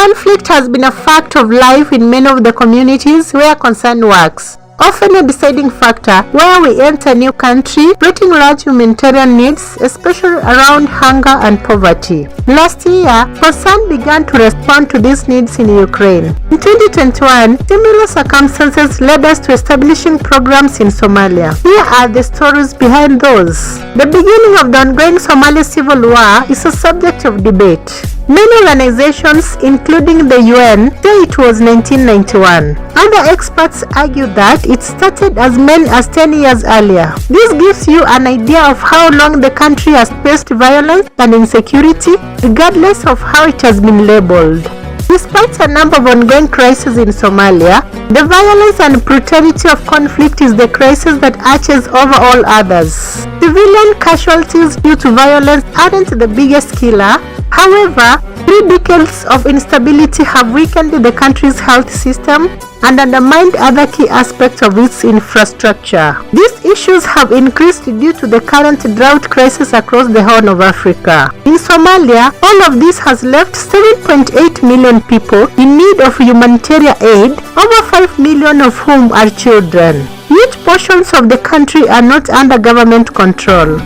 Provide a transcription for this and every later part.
Conflict has been a fact of life in many of the communities where concern works, often a deciding factor where we enter a new country, meeting large humanitarian needs, especially around hunger and poverty. Last year, concern began to respond to these needs in Ukraine. In 2021, similar circumstances led us to establishing programs in Somalia. Here are the stories behind those. The beginning of the ongoing Somali civil war is a subject of debate. Many organizations, including the UN, say it was 1991. Other experts argue that it started as many as 10 years earlier. This gives you an idea of how long the country has faced violence and insecurity, regardless of how it has been labeled. Despite a number of ongoing crises in Somalia, the violence and brutality of conflict is the crisis that arches over all others. Civilian casualties due to violence aren't the biggest killer. However, 3 decades of instability have weakened the country's health system and undermined other key aspects of its infrastructure. These issues have increased due to the current drought crisis across the Horn of Africa. In Somalia, all of this has left 7.8 million people in need of humanitarian aid, over 5 million of whom are children. Huge portions of the country are not under government control.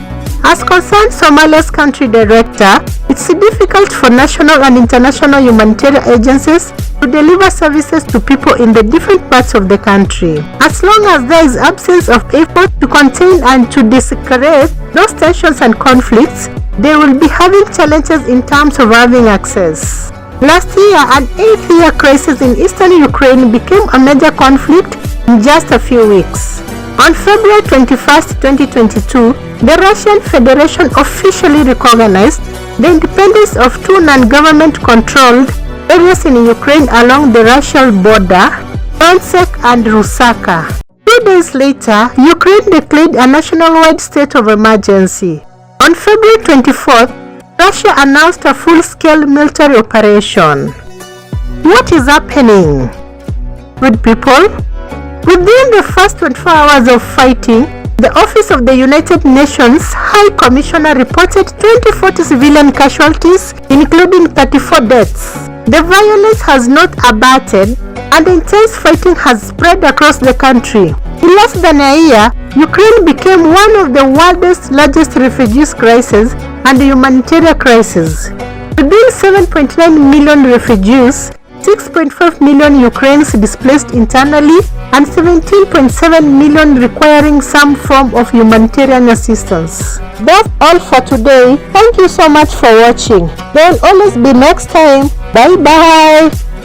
As concerns Somalia's country director, it's difficult for national and international humanitarian agencies to deliver services to people in the different parts of the country. As long as there is absence of effort to contain and to de-escalate those tensions and conflicts, they will be having challenges in terms of having access. Last year, an 8-year crisis in eastern Ukraine became a major conflict in just a few weeks. On February 21, 2022, the Russian Federation officially recognized the independence of 2 non-government-controlled areas in Ukraine along the Russian border, Donetsk and Rusaka. 2 days later, Ukraine declared a nationwide state of emergency. On February 24th, Russia announced a full-scale military operation. What is happening? Good people? Within the first 24 hours of fighting, the Office of the United Nations High Commissioner reported 2040 civilian casualties, including 34 deaths. The violence has not abated, and intense fighting has spread across the country. In less than a year, Ukraine became one of the world's largest refugee crises and humanitarian crises. Within 7.9 million refugees, 6.5 million Ukrainians displaced internally, and 17.7 million requiring some form of humanitarian assistance. That's all for today. Thank you so much for watching. There will always be next time. Bye bye.